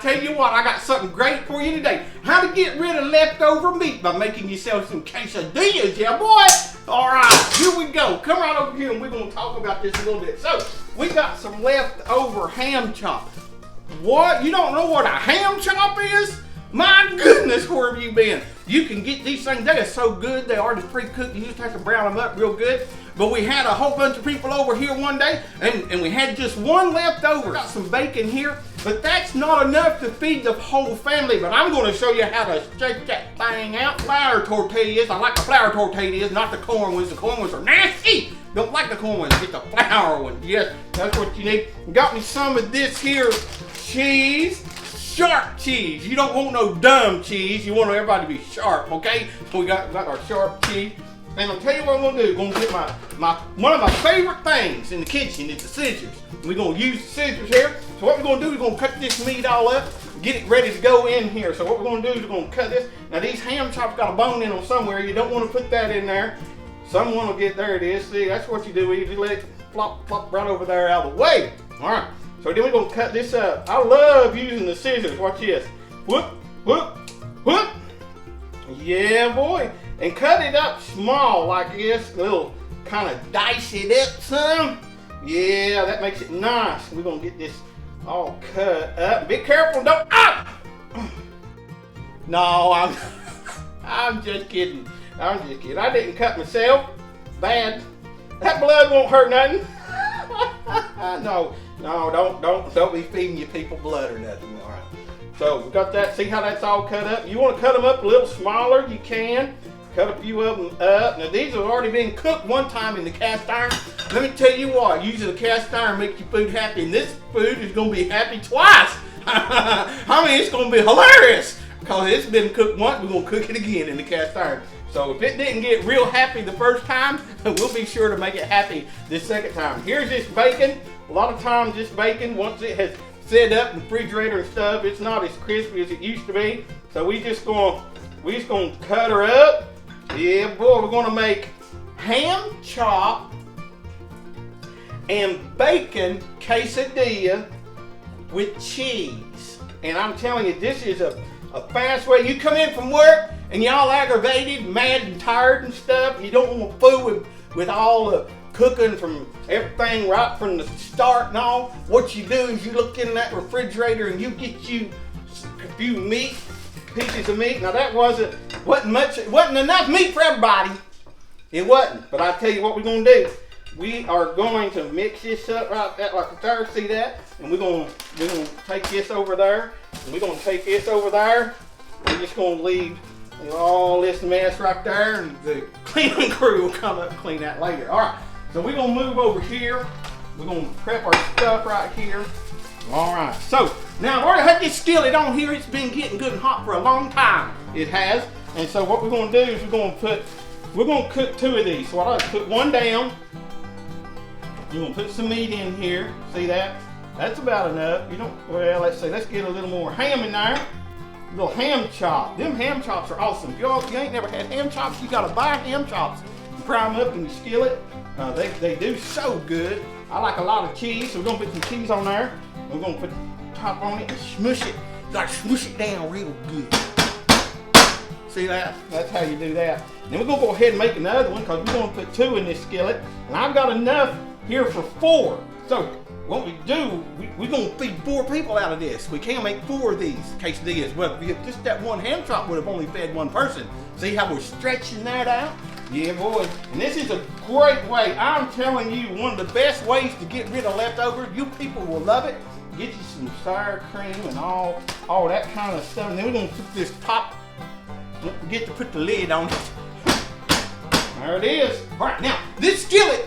tell you what, I got something great for you today. How to get rid of leftover meat by making yourself some quesadillas, yeah boy? All right, here we go. Come right over here and we're gonna talk about this a little bit. So, we got some leftover ham chop. What? You don't know what a ham chop is? My goodness, where have you been? You can get these things, they are so good, they already pre-cooked, you just have to brown them up real good. But we had a whole bunch of people over here one day, and we had just one left over. Got some bacon here, but that's not enough to feed the whole family. But I'm gonna show you how to shake that thing out. Flour tortillas, I like the flour tortillas, not the corn ones. The corn ones are nasty. Don't like the corn ones, get the flour ones. Yes, that's what you need. Got me some of this here cheese. Sharp cheese. You don't want no dumb cheese. You want everybody to be sharp, okay? So we got our sharp cheese. And I'll tell you what I'm gonna do. I'm gonna get one of my favorite things in the kitchen is the scissors. We're gonna use the scissors here. So what we're gonna do, we're gonna cut this meat all up, get it ready to go in here. So what we're gonna do is we're gonna cut this. Now these ham chops got a bone in them somewhere. You don't wanna put that in there. Someone will get, there it is. See, that's what you do. You just let it flop, flop right over there out of the way. All right. So then we're gonna cut this up. I love using the scissors. Watch this. Whoop, whoop, whoop. Yeah, boy. And cut it up small like this. A little kind of dice it up some. Yeah, that makes it nice. We're gonna get this all cut up. Be careful, don't, ah! No, I'm just kidding. I'm just kidding. I didn't cut myself. Bad. That blood won't hurt nothing. No, don't be feeding your people blood or nothing. All right. So we got that. See how that's all cut up? You want to cut them up a little smaller? You can. Cut a few of them up. Now these have already been cooked one time in the cast iron. Let me tell you what, using the cast iron makes your food happy, and this food is going to be happy twice. I mean, it's going to be hilarious because it's been cooked once. We're going to cook it again in the cast iron. So if it didn't get real happy the first time, we'll be sure to make it happy this second time. Here's this bacon. A lot of times this bacon, once it has set up in the refrigerator and stuff, it's not as crispy as it used to be. So we just gonna cut her up. Yeah, boy, we're gonna make ham chop and bacon quesadilla with cheese. And I'm telling you, this is a fast way. You come in from work and y'all aggravated, mad and tired and stuff. You don't want food with all the cooking from everything right from the start and all. What you do is you look in that refrigerator and you get you a few pieces of meat. Now that wasn't enough meat for everybody. It wasn't. But I tell you what we're gonna do. We are going to mix this up right like there. See that? And we're gonna take this over there. And we're gonna take this over there. We're just gonna leave all this mess right there, and the cleaning crew will come up and clean that later. All right. So we're gonna move over here. We're gonna prep our stuff right here. All right, so now I've already had this skillet on here. It's been getting good and hot for a long time. It has. And so what we're gonna do is we're gonna cook two of these. So I'll put one down. You're gonna put some meat in here. See that? That's about enough. Let's see, let's get a little more ham in there. A little ham chop. Them ham chops are awesome. If you ain't never had ham chops, you gotta buy ham chops. You fry them up in your skillet. They do so good. I like a lot of cheese, so we're gonna put some cheese on there. We're gonna put the top on it and smush it. You gotta smush it down real good. See that? That's how you do that. Then we're gonna go ahead and make another one because we're gonna put two in this skillet. And I've got enough here for 4. So what we do, we're gonna feed 4 people out of this. We can't make 4 of these quesadillas. Well, just that one ham chop would have only fed 1 person. See how we're stretching that out? Yeah, boy. And this is a great way. I'm telling you, one of the best ways to get rid of leftovers. You people will love it. Get you some sour cream and all that kind of stuff. And then we're gonna put this top. Don't forget to put the lid on it. There it is. All right, now this skillet,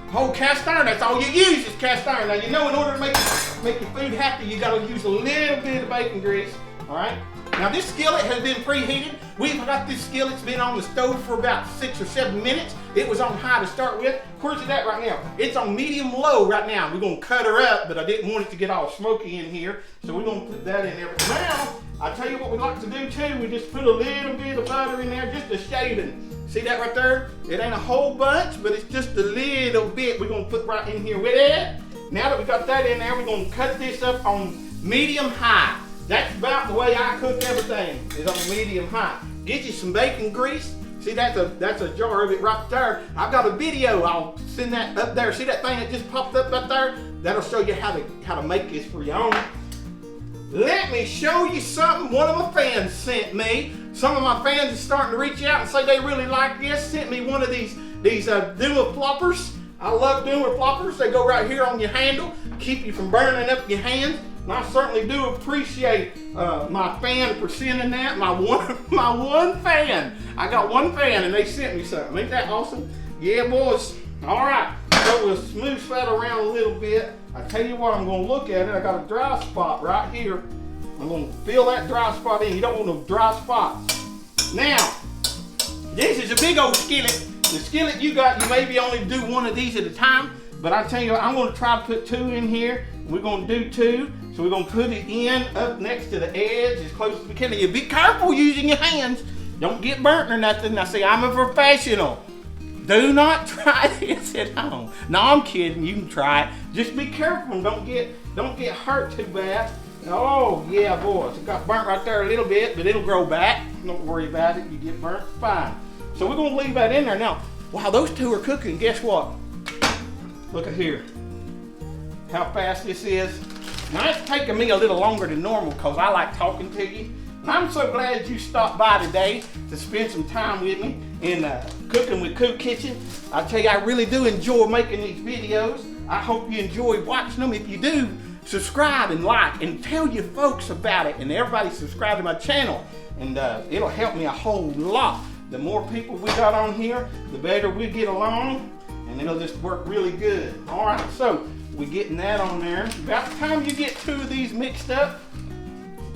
whole cast iron. That's all you use is cast iron. Now you know, in order to make your food happy, you gotta use a little bit of bacon grease. All right. Now this skillet has been preheated. We've got this skillet. It's been on the stove for about 6 or 7 minutes. It was on high to start with. Where's it at right now? It's on medium low right now. We're gonna cut her up, but I didn't want it to get all smoky in here. So we're gonna put that in there. But now, I tell you what we like to do too. We just put a little bit of butter in there, just a shaving. See that right there? It ain't a whole bunch, but it's just a little bit we're gonna put right in here with it. Now that we got that in there, we're gonna cut this up on medium high. That's about the way I cook everything, is on medium high. Get you some bacon grease. See, that's a jar of it right there. I've got a video. I'll send that up there. See that thing that just popped up there? That'll show you how to make this for your own. Let me show you something one of my fans sent me. Some of my fans are starting to reach out and say they really like this. Sent me one of these Duma ploppers. I love Duma ploppers. They go right here on your handle, keep you from burning up your hands. And I certainly do appreciate my fan for sending that. My one fan. I got one fan and they sent me something. Ain't that awesome? Yeah, boys. All right. So we'll smooth that around a little bit. I tell you what, I'm going to look at it. I got a dry spot right here. I'm going to fill that dry spot in. You don't want no dry spots. Now, this is a big old skillet. The skillet you got, you maybe only do one of these at a time. But I tell you what, I'm going to try to put 2 in here. We're going to do 2. So we're going to put it in up next to the edge as close as we can. You be careful using your hands. Don't get burnt or nothing. Now see, I'm a professional. Do not try this at home. No, I'm kidding. You can try it. Just be careful and don't get hurt too bad. Oh yeah, boys. It got burnt right there a little bit, but it'll grow back. Don't worry about it. You get burnt, fine. So we're going to leave that in there. Now, while those 2 are cooking, guess what? Look at here. How fast this is. Now it's taking me a little longer than normal because I like talking to you. And I'm so glad you stopped by today to spend some time with me in Cooking with Coot Kitchen. I tell you, I really do enjoy making these videos. I hope you enjoy watching them. If you do, subscribe and like and tell your folks about it. And everybody subscribe to my channel. And it'll help me a whole lot. The more people we got on here, the better we get along. And it'll just work really good. All right, so we're getting that on there. About the time you get 2 of these mixed up,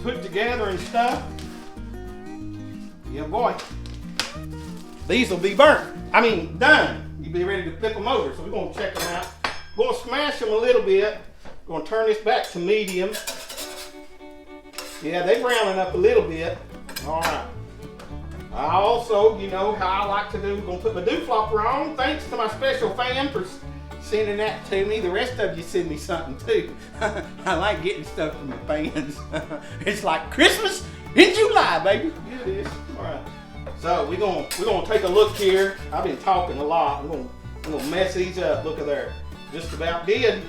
put together and stuff, yeah boy, these will be burnt. I mean, done. You'll be ready to flip them over. So we're going to check them out. We're going to smash them a little bit. We're going to turn this back to medium. Yeah, they're browning up a little bit. All right. I also, you know how I like to do, we're going to put my dew flopper on. Thanks to my special fan for sending that to me. The rest of you send me something too. I like getting stuff from the fans. It's like Christmas in July, baby. Yeah, it is. All right. So we're gonna take a look here. I've been talking a lot. I'm gonna mess these up. Look at there. Just about did.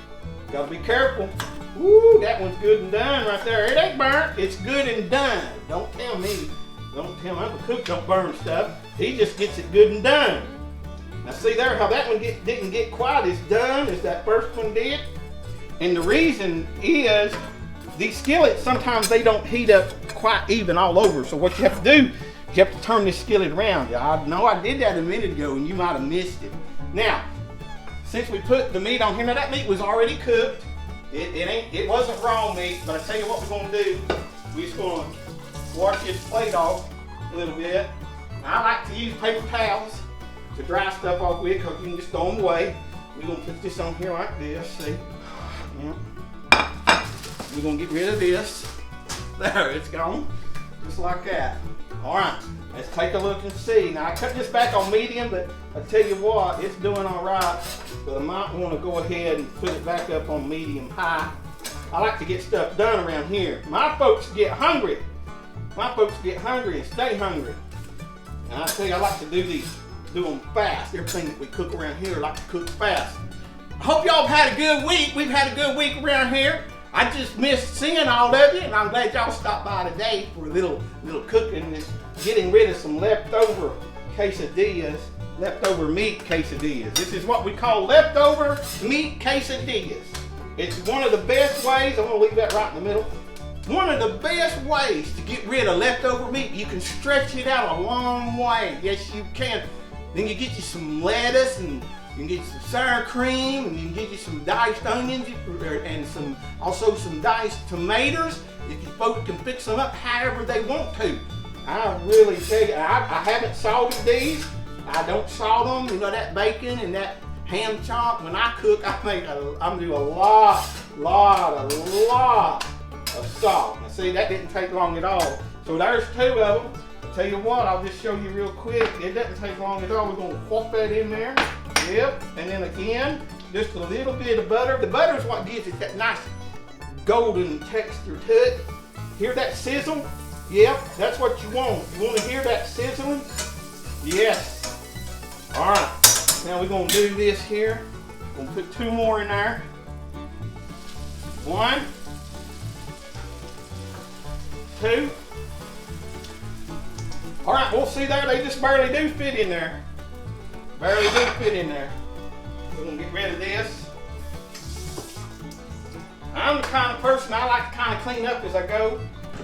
Gotta be careful. Woo, that one's good and done right there. It ain't burnt. It's good and done. Don't tell me. Don't tell me Uncle Coot don't burn stuff. He just gets it good and done. Now see there how that one didn't get quite as done as that first one did? And the reason is these skillets, sometimes they don't heat up quite even all over. So what you have to do, you have to turn this skillet around. I know I did that a minute ago and you might have missed it. Now, since we put the meat on here, now that meat was already cooked. It wasn't raw meat, but I tell you what we're gonna do. We're just gonna wash this plate off a little bit. Now, I like to use paper towels to dry stuff off with because you can just throw them away. We're going to put this on here like this, see? Yeah. We're going to get rid of this. There, it's gone. Just like that. All right, let's take a look and see. Now, I cut this back on medium, but I tell you what, it's doing all right. But I might want to go ahead and put it back up on medium high. I like to get stuff done around here. My folks get hungry. My folks get hungry and stay hungry. And I tell you, I like to do them fast. Everything that we cook around here, I like to cook fast. I hope y'all have had a good week. We've had a good week around here. I just missed seeing all of you, and I'm glad y'all stopped by today for a little cooking, just getting rid of some leftover quesadillas, leftover meat quesadillas. This is what we call leftover meat quesadillas. It's one of the best ways, I'm gonna leave that right in the middle. One of the best ways to get rid of leftover meat. You can stretch it out a long way. Yes, you can. Then you get you some lettuce, and you can get you some sour cream, and you can get you some diced onions, and also some diced tomatoes. If you folks can fix them up however they want to. I really tell you, I haven't salted these. I don't salt them. You know, that bacon and that ham chop. When I cook, I do a lot of salt. Now see, that didn't take long at all. So there's 2 of them. I'll tell you what, I'll just show you real quick. It doesn't take long at all. We're going to pop that in there. Yep. And then again, just a little bit of butter. The butter is what gives it that nice golden texture to it. Hear that sizzle? Yep, that's what you want. You want to hear that sizzling? Yes. All right. Now we're going to do this here. We're going to put 2 more in there. 1, 2. All right, we'll see there. They just barely do fit in there. Barely do fit in there. We're going to get rid of this. I'm the kind of person I like to kind of clean up as I go.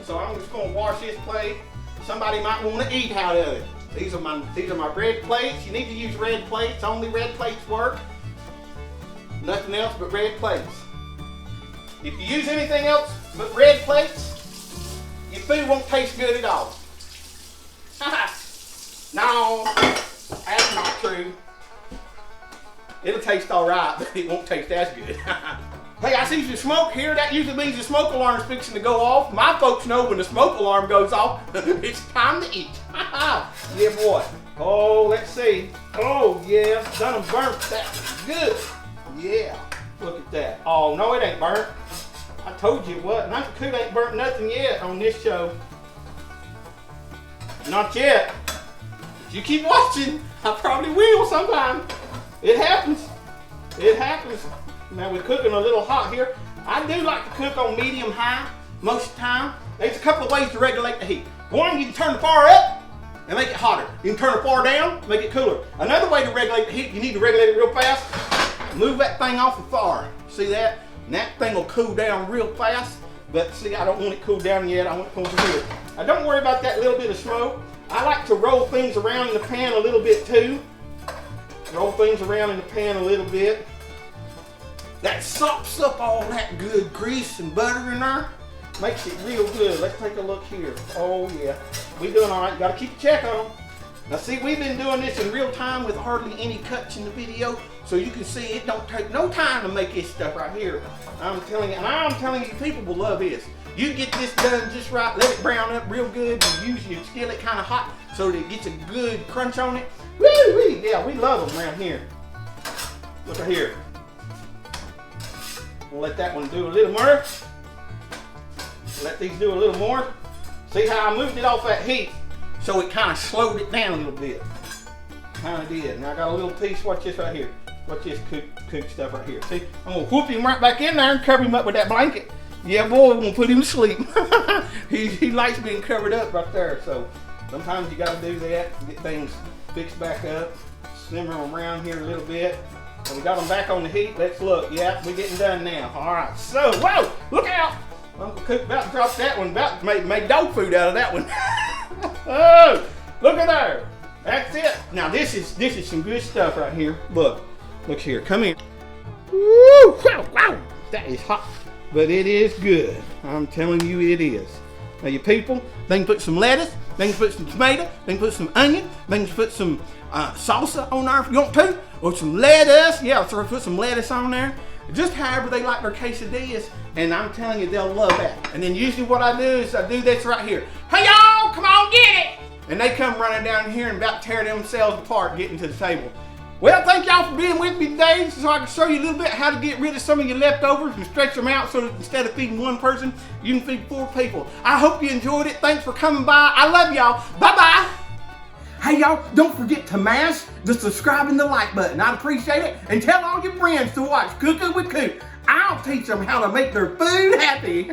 So I'm just going to wash this plate. Somebody might want to eat out of it. These are my red plates. You need to use red plates. Only red plates work. Nothing else but red plates. If you use anything else but red plates, your food won't taste good at all. No, that's not true. It'll taste all right, but it won't taste as good. Hey, I see some smoke here. That usually means the smoke alarm is fixing to go off. My folks know when the smoke alarm goes off, it's time to eat. Yeah, boy. Oh, let's see. Oh, yeah. Done them burnt. That's good. Yeah. Look at that. Oh, no, it ain't burnt. I told you it wasn't. Uncle Coot ain't burnt nothing yet on this show. Not yet. If you keep watching, I probably will sometime. It happens. It happens. Now we're cooking a little hot here. I do like to cook on medium high most of the time. There's a couple of ways to regulate the heat. One, you can turn the fire up and make it hotter. You can turn the fire down, make it cooler. Another way to regulate the heat, you need to regulate it real fast. Move that thing off the fire. See that? And that thing will cool down real fast. But see, I don't want it cooled down yet. I want it cooled through it. Now don't worry about that little bit of smoke. I like to roll things around in the pan a little bit too. Roll things around in the pan a little bit. That sops up all that good grease and butter in there. Makes it real good. Let's take a look here. Oh yeah, we doing all right. You gotta keep a check on them. Now see, we've been doing this in real time with hardly any cuts in the video, so you can see it don't take no time to make this stuff right here. I'm telling you, people will love this. You get this done just right, let it brown up real good, and use your skillet kind of hot so that it gets a good crunch on it. Woo-wee! Yeah, we love them around here. Look right here. We'll let that one do a little more. Let these do a little more. See how I moved it off that heat so it kind of slowed it down a little bit. Kind of did. Now I got a little piece. Watch this right here. Watch this cook stuff right here. See, I'm gonna whoop him right back in there and cover him up with that blanket. Yeah, boy, we're gonna put him to sleep. he likes being covered up right there. So sometimes you gotta do that. Get things fixed back up. Simmer them around here a little bit. And we got them back on the heat. Let's look. Yeah, we're getting done now. All right. So, whoa, look out. Uncle Coot about to drop that one. About to make dog food out of that one. Oh, look at there. That's it. Now this is some good stuff right here. Look here. Come here. Woo! Wow, wow. That is hot, but it is good. I'm telling you, it is. Now, you people, they can put some lettuce, they can put some tomato, they can put some onion, they can put some salsa on there if you want to, or some lettuce. Yeah, so put some lettuce on there. Just however they like their quesadillas, and I'm telling you, they'll love that. And then usually what I do is I do this right here. Hey y'all, come on, get it! And they come running down here and about tear themselves apart getting to the table. Well, thank y'all for being with me today, so I can show you a little bit how to get rid of some of your leftovers and stretch them out so that instead of feeding one person, you can feed 4 people. I hope you enjoyed it. Thanks for coming by. I love y'all. Bye-bye. Hey, y'all, don't forget to mash the subscribe and the like button. I'd appreciate it. And tell all your friends to watch Cooking with Coot. I'll teach them how to make their food happy.